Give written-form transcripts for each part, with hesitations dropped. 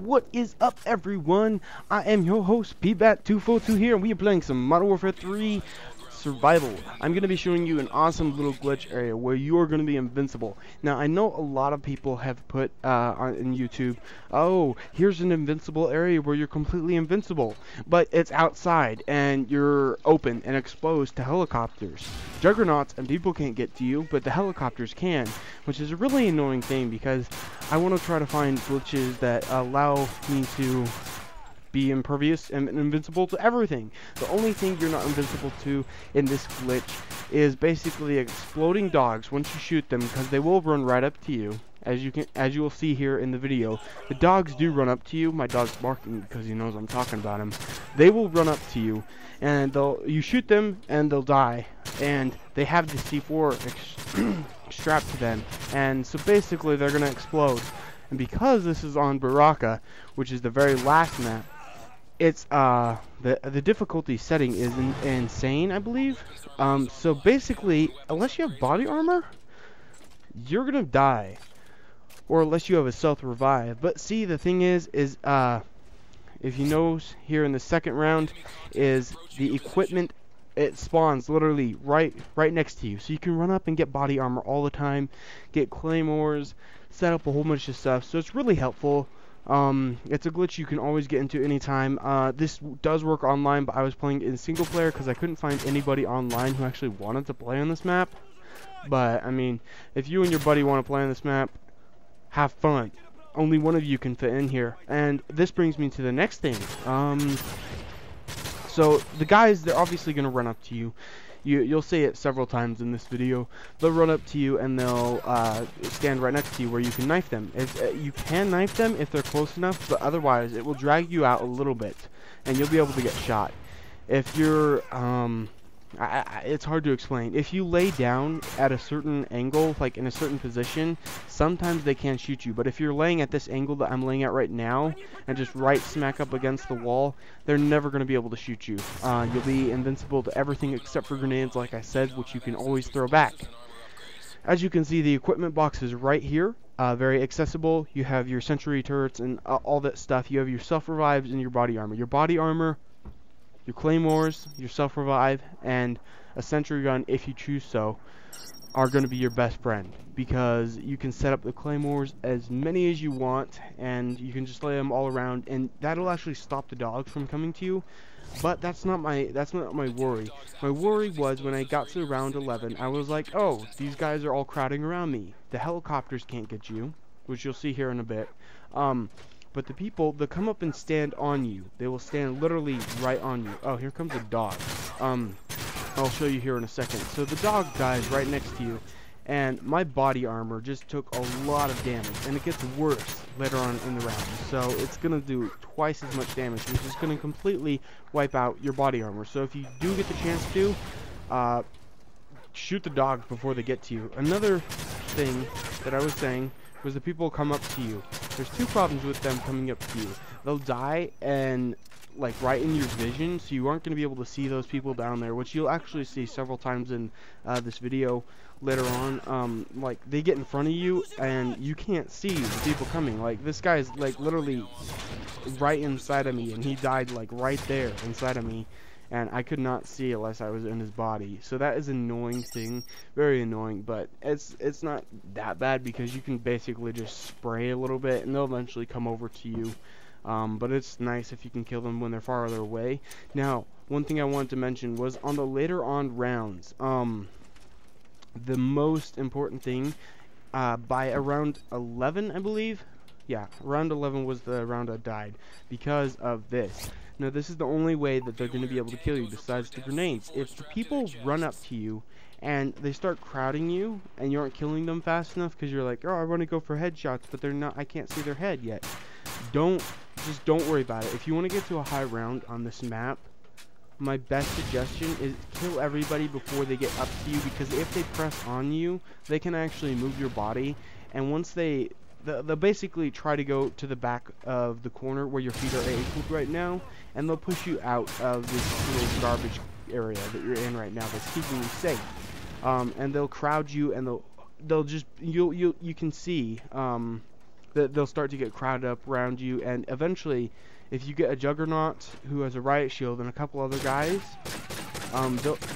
What is up, everyone? I am your host, PBAT242 here, and we are playing some Modern Warfare 3 Survival. I'm going to be showing you an awesome little glitch area where you are going to be invincible. Now, I know a lot of people have put in YouTube, oh, here's an invincible area where you're completely invincible, but it's outside, and you're open and exposed to helicopters. Juggernauts and people can't get to you, but the helicopters can, which is a really annoying thing because I want to try to find glitches that allow me to be impervious and invincible to everything. The only thing you're not invincible to in this glitch is basically exploding dogs once you shoot them, because they will run right up to you. As you will see here in the video, the dogs do run up to you. My dog's barking because he knows I'm talking about him. They will run up to you, and you shoot them, and they'll die. And they have the C4 strapped to them, and so basically they're gonna explode. And because this is on Baraka, which is the very last map, it's the difficulty setting is insane, I believe. So basically, unless you have body armor, you're gonna die, or unless you have a stealth revive. But see, the thing is if you notice here in the second round, is the equipment, it spawns literally right next to you, so you can run up and get body armor all the time, get claymores, set up a whole bunch of stuff. So it's really helpful. It's a glitch you can always get into anytime. This does work online, but I was playing in single player because I couldn't find anybody online who actually wanted to play on this map. But I mean, if you and your buddy want to play on this map, have fun. Only one of you can fit in here. And this brings me to the next thing. So the guys, they're obviously going to run up to you. You'll see it several times in this video. They'll run up to you and they'll stand right next to you where you can knife them. You can knife them if they're close enough, but otherwise it will drag you out a little bit, and you'll be able to get shot. If you're, it's hard to explain. If you lay down at a certain angle, like in a certain position, sometimes they can shoot you. But if you're laying at this angle that I'm laying at right now, and just right smack up against the wall, they're never going to be able to shoot you. You'll be invincible to everything except for grenades, like I said, which you can always throw back. As you can see, the equipment box is right here. Very accessible. You have your sentry turrets and all that stuff. You have your self-revives and your body armor. Your body armor, your claymores, your self-revive, and a sentry gun, if you choose so, are going to be your best friend, because you can set up the claymores as many as you want, and you can just lay them all around, and that'll actually stop the dogs from coming to you. But that's not my worry. My worry was when I got to round 11, I was like, oh, these guys are all crowding around me. The helicopters can't get you, which you'll see here in a bit. But the people, they'll come up and stand on you. They will stand literally right on you. Oh, here comes a dog. I'll show you here in a second. So the dog dies right next to you, and my body armor just took a lot of damage, and it gets worse later on in the round. So it's going to do twice as much damage, which is going to completely wipe out your body armor. So if you do get the chance to, shoot the dogs before they get to you. Another thing that I was saying was the people come up to you. There's two problems with them coming up to you. They'll die and like right in your vision, so you aren't going to be able to see those people down there, which you'll actually see several times in this video later on. Like they get in front of you and you can't see the people coming. Like this guy's like literally right inside of me, and he died like right there inside of me, and I could not see unless I was in his body. So that is an annoying thing, very annoying, but it's not that bad because you can basically just spray a little bit and they'll eventually come over to you. But it's nice if you can kill them when they're farther away. Now, one thing I wanted to mention was on the later on rounds, the most important thing, by around 11, I believe, yeah, around 11 was the round I died because of this. Now, this is the only way that they're going to be able to kill you besides the grenades. If the people run up to you and they start crowding you and you aren't killing them fast enough because you're like, oh, I want to go for headshots, but they're not, I can't see their head yet. Just don't worry about it. If you want to get to a high round on this map, my best suggestion is kill everybody before they get up to you, because if they press on you, they can actually move your body, and once they'll basically try to go to the back of the corner where your feet are anchored right now, and they'll push you out of this little garbage area that you're in right now that's keeping you safe. And they'll crowd you, and they'll just you can see they'll start to get crowded up around you, and eventually, if you get a Juggernaut who has a riot shield and a couple other guys,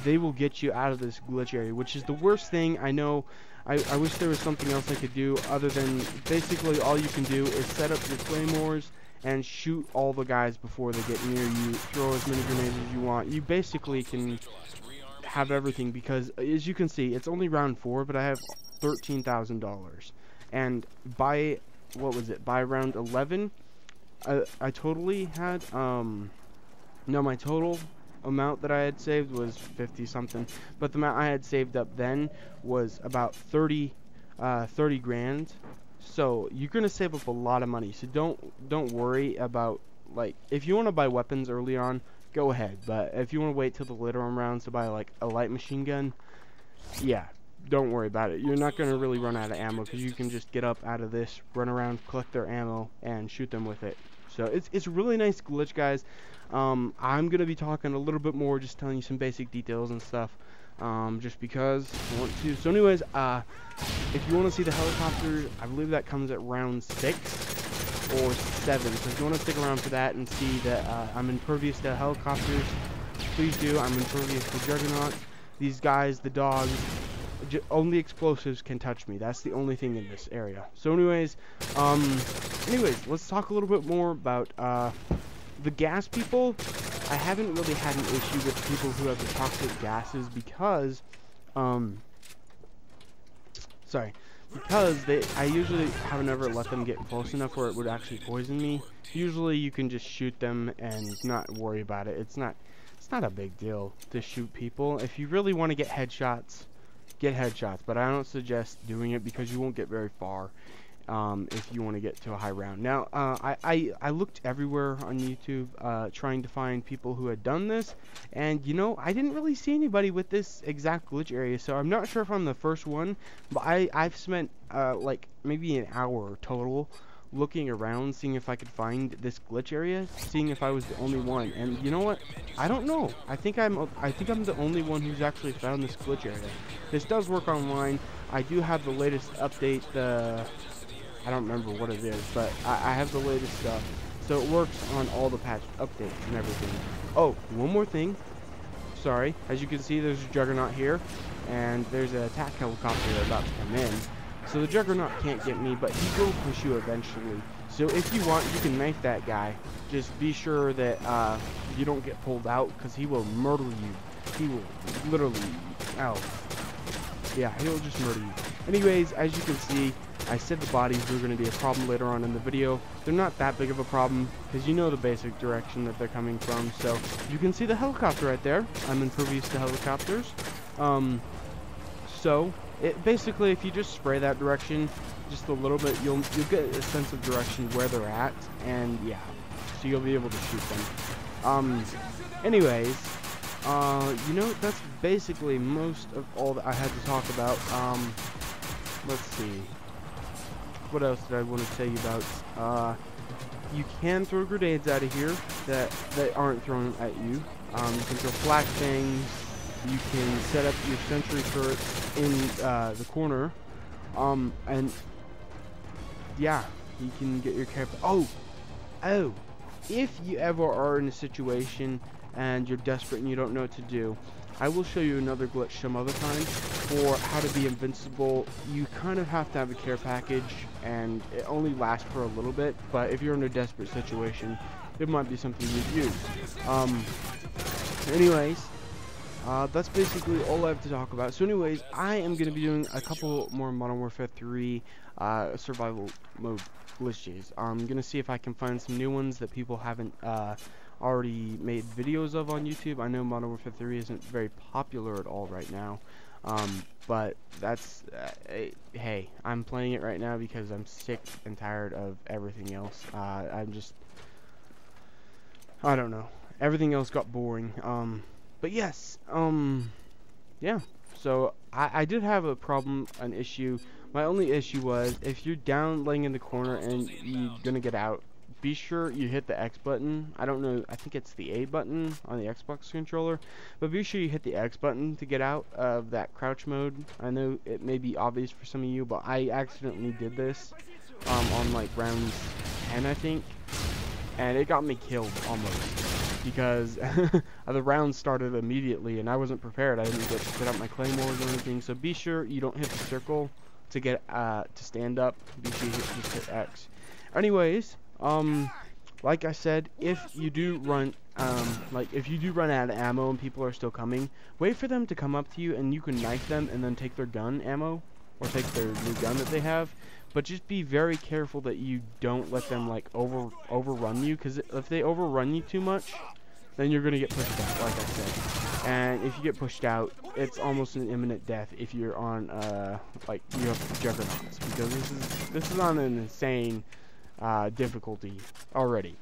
they will get you out of this glitch area, which is the worst thing. I know. I wish there was something else I could do other than basically all you can do is set up your claymores and shoot all the guys before they get near you. Throw as many grenades as you want. You basically can have everything because, as you can see, it's only round 4, but I have $13,000. And by, what was it, by round 11, I totally had, no, my total amount that I had saved was 50 something, but the amount I had saved up then was about 30 grand. So you're gonna save up a lot of money, so don't worry about, like, if you want to buy weapons early on, go ahead, but if you want to wait till the later on rounds to buy like a light machine gun, yeah, don't worry about it. You're not gonna really run out of ammo because you can just get up out of this, run around, collect their ammo, and shoot them with it. So it's a really nice glitch, guys. I'm gonna be talking a little bit more, just telling you some basic details and stuff, just because I want to. So anyways, if you want to see the helicopters, I believe that comes at round 6 or 7. So if you want to stick around for that and see that I'm impervious to helicopters, please do. I'm impervious to Juggernauts. These guys, the dogs, only explosives can touch me. That's the only thing in this area. So anyways, let's talk a little bit more about the gas people. I haven't really had an issue with people who have the toxic gases because I usually have never let them get close enough where it would actually poison me. Usually you can just shoot them and not worry about it. It's not a big deal to shoot people. If you really want to get headshots, but I don't suggest doing it because you won't get very far if you want to get to a high round. Now, I looked everywhere on YouTube trying to find people who had done this, and you know, I didn't really see anybody with this exact glitch area, so I'm not sure if I'm the first one, but I've spent like maybe an hour total looking around, seeing if I could find this glitch area, seeing if I was the only one. And you know what? I don't know. I think I'm the only one who's actually found this glitch area. This does work online. I do have the latest update. I don't remember what it is, but I have the latest stuff. So it works on all the patch updates and everything. Oh, one more thing. Sorry. As you can see, there's a Juggernaut here, and there's an attack helicopter about to come in. So the Juggernaut can't get me, but he will push you eventually. So if you want, you can knife that guy. Just be sure that you don't get pulled out, because he will murder you. He will literally, yeah, he'll just murder you. Anyways, as you can see, I said the bodies were going to be a problem later on in the video. They're not that big of a problem, because you know the basic direction that they're coming from. So you can see the helicopter right there. I'm impervious to helicopters. So basically, if you just spray that direction just a little bit, you'll get a sense of direction where they're at, and yeah, so you'll be able to shoot them. Anyways, you know, that's basically most of all that I had to talk about. Let's see, what else did I want to tell you about? You can throw grenades out of here that aren't thrown at you. You can throw flashbangs. You can set up your sentry turrets in the corner, and yeah, you can get your character. Oh, if you ever are in a situation and you're desperate and you don't know what to do, I will show you another glitch some other time for how to be invincible. You kind of have to have a care package, and it only lasts for a little bit, but if you're in a desperate situation, it might be something you'd use. Anyways, that's basically all I have to talk about. So anyways, I am going to be doing a couple more Modern Warfare 3 survival mode glitches. I'm going to see if I can find some new ones that people haven't already made videos of on YouTube. I know Modern Warfare 3 isn't very popular at all right now, but that's hey, I'm playing it right now because I'm sick and tired of everything else. I don't know, everything else got boring. But yes, yeah, so I did have a problem, an issue. My only issue was, if you're down laying in the corner and you're gonna get out, be sure you hit the X button. I don't know, I think it's the A button on the Xbox controller, but be sure you hit the X button to get out of that crouch mode. I know it may be obvious for some of you, but I accidentally did this on like round 10, I think, and it got me killed almost because the round started immediately and I wasn't prepared. I didn't get to set up my claymores or anything. So be sure you don't hit the circle to get to stand up. Be sure you just hit X. Anyways, like I said, if you do run if you do run out of ammo and people are still coming, wait for them to come up to you and you can knife them and then take their gun ammo or take their new gun that they have. But just be very careful that you don't let them like overrun you, because if they overrun you too much, then you're gonna get pushed out, like I said. And if you get pushed out, it's almost an imminent death if you're on like you have juggernauts, because this is on an insane difficulty already.